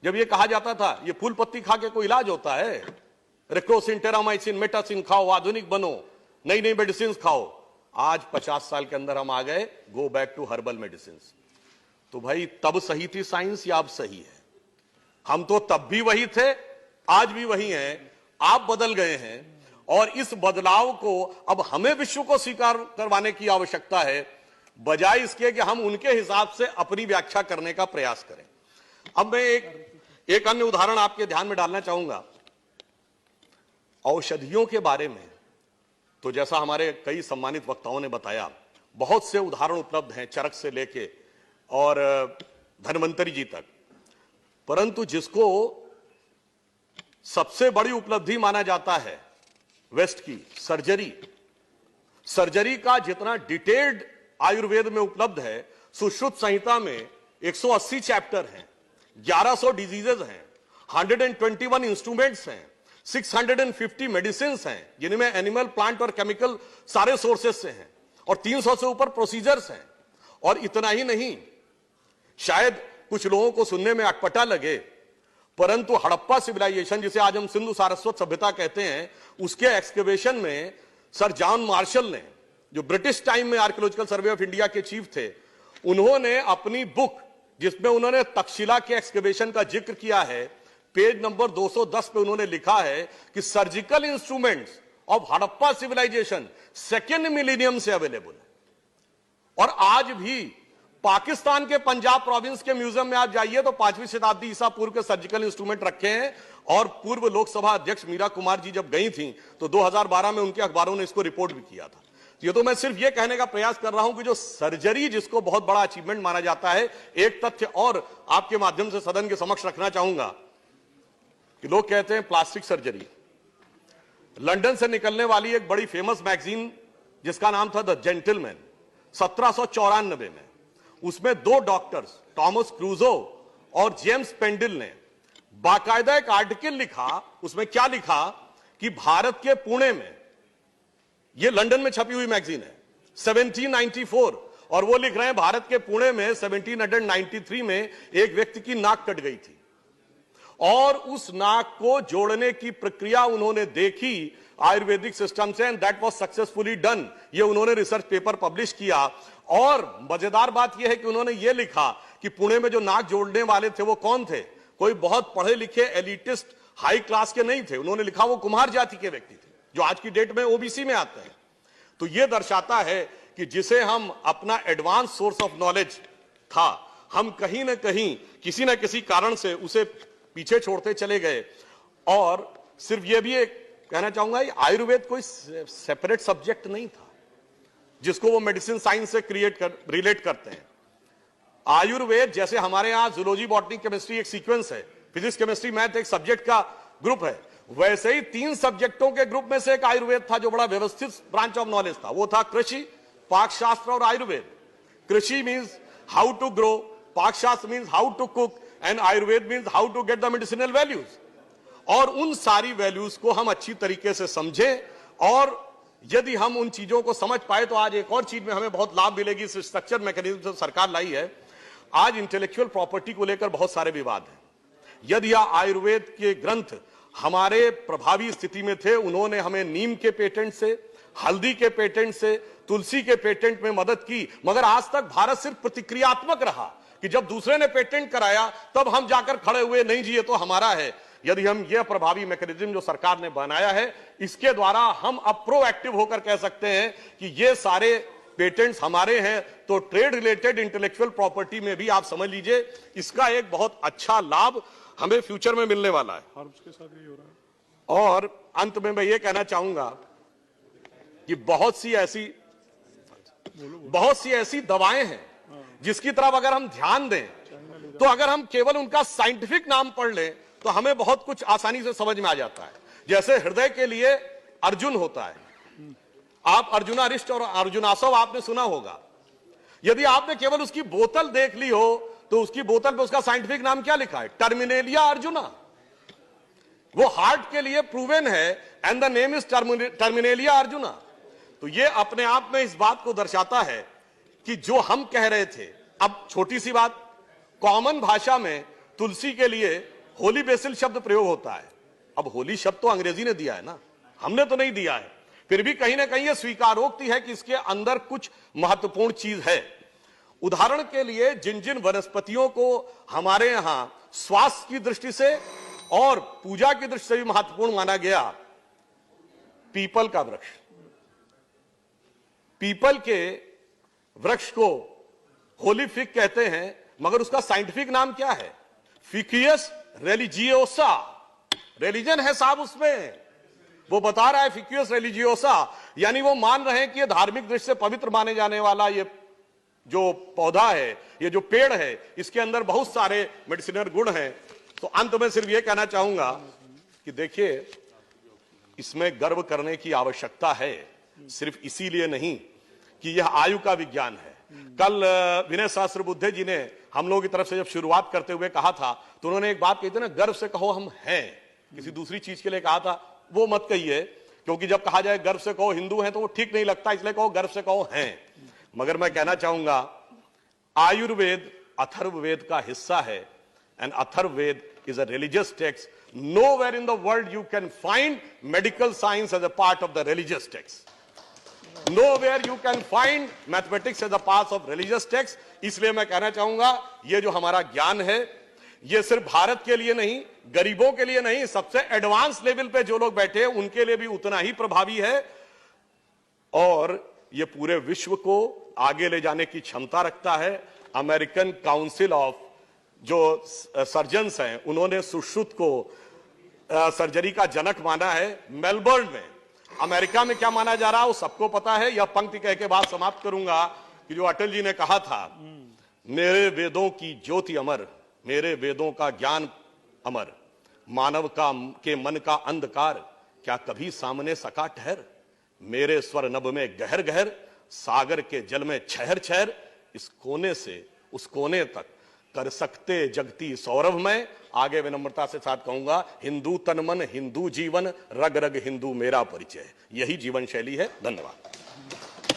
जब ये कहा जाता था ये फूल पत्ती खा के कोई इलाज होता है, रेक्रोसिन, टेरामाइसिन, मेटासिन खाओ, आधुनिक बनो, नई नई मेडिसिन खाओ। आज 50 साल के अंदर हम आ गए go back to herbal medicine. तो भाई तब सही थी साइंस या अब सही है? हम तो तब भी वही थे, आज भी वही हैं, आप बदल गए हैं और इस बदलाव को अब हमें विश्व को स्वीकार करवाने की आवश्यकता है, बजाय इसके कि हम उनके हिसाब से अपनी व्याख्या करने का प्रयास करें। अब मैं एक अन्य उदाहरण आपके ध्यान में डालना चाहूंगा औषधियों के बारे में। तो जैसा हमारे कई सम्मानित वक्ताओं ने बताया, बहुत से उदाहरण उपलब्ध हैं, चरक से लेके और धन्वंतरी जी तक। परंतु जिसको सबसे बड़ी उपलब्धि माना जाता है वेस्ट की, सर्जरी का जितना डिटेल्ड आयुर्वेद में उपलब्ध है, सुश्रुत संहिता में 180 चैप्टर हैं, 1100 डिजीजेज हैं, 121 इंस्ट्रूमेंट्स हैं, 650 मेडिसिन हैं, जिनमें एनिमल, प्लांट और केमिकल सारे सोर्सेस से हैं, और 300 से ऊपर प्रोसीजर्स हैं। और इतना ही नहीं, शायद कुछ लोगों को सुनने में अटपटा लगे, परंतु हड़प्पा सिविलाइजेशन, जिसे आज हम सिंधु सारस्वत सभ्यता कहते हैं, उसके एक्सकेवेशन में सर जॉन मार्शल ने, जो ब्रिटिश टाइम में आर्कियोलॉजिकल सर्वे ऑफ इंडिया के चीफ थे, उन्होंने अपनी बुक जिसमें उन्होंने तक्षशिला के एक्सकेवेशन का जिक्र किया है, पेज नंबर 210 पे उन्होंने लिखा है कि surgical instruments of Harappa civilization second millennium से अवेलेबल है। और आज भी पाकिस्तान के पंजाब प्रोविंस के म्यूजियम में आप जाइए तो 5वीं शताब्दी ईसा पूर्व के सर्जिकल इंस्ट्रूमेंट रखे हैं। और पूर्व लोकसभा अध्यक्ष मीरा कुमार जी जब गई थी तो 2012 में उनके अखबारों ने इसको रिपोर्ट भी किया था। ये तो मैं सिर्फ ये कहने का प्रयास कर रहा हूं कि जो सर्जरी, जिसको बहुत बड़ा अचीवमेंट माना जाता है, एक तथ्य और आपके माध्यम से सदन के समक्ष रखना चाहूंगा कि लोग कहते हैं प्लास्टिक सर्जरी। लंदन से निकलने वाली एक बड़ी फेमस मैगजीन जिसका नाम था द जेंटलमैन, 1794 में, उसमें 2 डॉक्टर्स टॉमस क्रूजो और जेम्स पेंडिल ने बाकायदा एक आर्टिकल लिखा। उसमें क्या लिखा कि भारत के पुणे में, यह लंदन में छपी हुई मैगजीन है, 1794, और वो लिख रहे हैं भारत के पुणे में 1793 में एक व्यक्ति की नाक कट गई थी और उस नाक को जोड़ने की प्रक्रिया उन्होंने देखी आयुर्वेदिक सिस्टम से, and that was successfully done. ये उन्होंने रिसर्च पेपर पब्लिश किया। और मजेदार बात यह है कि उन्होंने ये लिखा कि पुणे में जो नाक जोड़ने वाले थे वो कौन थे, कोई बहुत पढ़े लिखे एलिटिस्ट हाई क्लास के नहीं थे। उन्होंने लिखा वो कुम्हार जाति के व्यक्ति थे, जो आज की डेट में ओबीसी में आते हैं। तो यह दर्शाता है कि जिसे हम अपना एडवांस सोर्स ऑफ नॉलेज था, हम कहीं ना कहीं किसी ना किसी कारण से उसे पीछे छोड़ते चले गए। और सिर्फ यह भी एक कहना चाहूंगा, आयुर्वेद कोई सेपरेट सब्जेक्ट नहीं था जिसको वो मेडिसिन साइंस से रिलेट करते हैं। आयुर्वेद जैसे हमारे यहां जूलॉजी, बॉटनी, केमिस्ट्री एक सीक्वेंस है, फिजिक्स, केमिस्ट्री, मैथ एक सब्जेक्ट का ग्रुप है, वैसे ही 3 सब्जेक्टों के ग्रुप में से एक आयुर्वेद था जो बड़ा व्यवस्थित ब्रांच ऑफ नॉलेज था। वो था कृषि, पाकशास्त्र और आयुर्वेद। कृषि मीन्स हाउ टू ग्रो, पाकशास्त्र means how to cook, and Ayurveda means how to get the medicinal values. और उन सारी वैल्यूज को हम अच्छी तरीके से समझें, और यदि हम उन चीजों को समझ पाए तो आज एक और चीज में हमें बहुत लाभ मिलेगी। इस स्ट्रक्चर मैकेनिज्म से सरकार लाई है। आज इंटेलेक्चुअल प्रॉपर्टी को लेकर बहुत सारे विवाद हैं। यदि आयुर्वेद के ग्रंथ हमारे प्रभावी स्थिति में थे, उन्होंने हमें नीम के पेटेंट से, हल्दी के पेटेंट से, तुलसी के पेटेंट में मदद की, मगर आज तक भारत सिर्फ प्रतिक्रियात्मक रहा कि जब दूसरे ने पेटेंट कराया तब हम जाकर खड़े हुए, नहीं जी ये तो हमारा है। यदि हम यह प्रभावी मैकेनिज्म जो सरकार ने बनाया है, इसके द्वारा हम अब प्रोएक्टिव होकर कह सकते हैं कि ये सारे पेटेंट्स हमारे हैं, तो ट्रेड रिलेटेड इंटेलेक्चुअल प्रॉपर्टी में भी आप समझ लीजिए इसका एक बहुत अच्छा लाभ हमें फ्यूचर में मिलने वाला है। के साथ यही हो रहा है। और अंत में मैं ये कहना चाहूंगा कि बहुत सी ऐसी दवाएं हैं जिसकी तरफ अगर हम ध्यान दें, तो अगर हम केवल उनका साइंटिफिक नाम पढ़ लें तो हमें बहुत कुछ आसानी से समझ में आ जाता है। जैसे हृदय के लिए अर्जुन होता है, आप अर्जुनारिष्ट और अर्जुनासव आपने सुना होगा। यदि आपने केवल उसकी बोतल देख ली हो तो उसकी बोतल पे उसका साइंटिफिक नाम क्या लिखा है? टर्मिनेलिया अर्जुना। वो हार्ट के लिए प्रूवन है, and the name is Terminalia arjuna. तो ये अपने आप में इस बात को दर्शाता है कि जो हम कह रहे थे, अब छोटी सी बात, कॉमन भाषा में तुलसी के लिए होली बेसिल शब्द प्रयोग होता है। अब होली शब्द तो अंग्रेजी ने दिया है ना, हमने तो नहीं दिया है। फिर भी कहीं ना कहीं यह स्वीकारोक्ति है कि इसके अंदर कुछ महत्वपूर्ण चीज है। उदाहरण के लिए जिन जिन वनस्पतियों को हमारे यहां स्वास्थ्य की दृष्टि से और पूजा की दृष्टि से भी महत्वपूर्ण माना गया, पीपल का वृक्ष, पीपल के वृक्ष को होली फिग कहते हैं, मगर उसका साइंटिफिक नाम क्या है? फिकियस रिलीजियोसा। रिलीजन है साहब उसमें, वो बता रहा है फिकियस रिलीजियोसा, यानी वो मान रहे हैं कि ये धार्मिक दृष्टि से पवित्र माने जाने वाला ये जो पौधा है, ये जो पेड़ है, इसके अंदर बहुत सारे मेडिसिनल गुण हैं। तो अंत में सिर्फ ये कहना चाहूंगा कि देखिए, इसमें गर्व करने की आवश्यकता है, सिर्फ इसीलिए नहीं कि यह आयु का विज्ञान है। कल विनय सहस्त्र बुद्धे जी ने हम लोगों की तरफ से जब शुरुआत करते हुए कहा था, तो उन्होंने एक बात कही थी ना, गर्व से कहो हम हैं। किसी दूसरी चीज के लिए कहा था, वो मत कहिए, क्योंकि जब कहा जाए गर्व से कहो हिंदू हैं तो वो ठीक नहीं लगता, इसलिए कहो गर्व से कहो हैं। मगर मैं कहना चाहूंगा, आयुर्वेद अथर्ववेद का हिस्सा है, and Atharvaveda is a religious text. Nowhere in the world you can find medical science as a part of the religious text. Nowhere you can find mathematics as a part of religious text. इसलिए मैं कहना चाहूंगा, ये जो हमारा ज्ञान है, ये सिर्फ भारत के लिए नहीं, गरीबों के लिए नहीं, सबसे एडवांस लेवल पे जो लोग बैठे हैं उनके लिए भी उतना ही प्रभावी है, और ये पूरे विश्व को आगे ले जाने की क्षमता रखता है। अमेरिकन काउंसिल ऑफ जो सर्जन्स हैं, उन्होंने सुश्रुत को सर्जरी का जनक माना है। मेलबर्न में, अमेरिका में क्या माना जा रहा है वो सबको पता है। यह पंक्ति कह के बात समाप्त करूंगा कि जो अटल जी ने कहा था, मेरे वेदों की ज्योति अमर, मेरे वेदों का ज्ञान अमर, मानव का के मन का अंधकार क्या कभी सामने सका ठहर, मेरे स्वर नभ में गहर गहर, सागर के जल में छहर छहर, इस कोने से उस कोने तक कर सकते जगती सौरभ में। आगे विनम्रता से साथ कहूंगा, हिंदू तन मन, हिंदू जीवन, रग रग हिंदू मेरा परिचय, यही जीवन शैली है। धन्यवाद।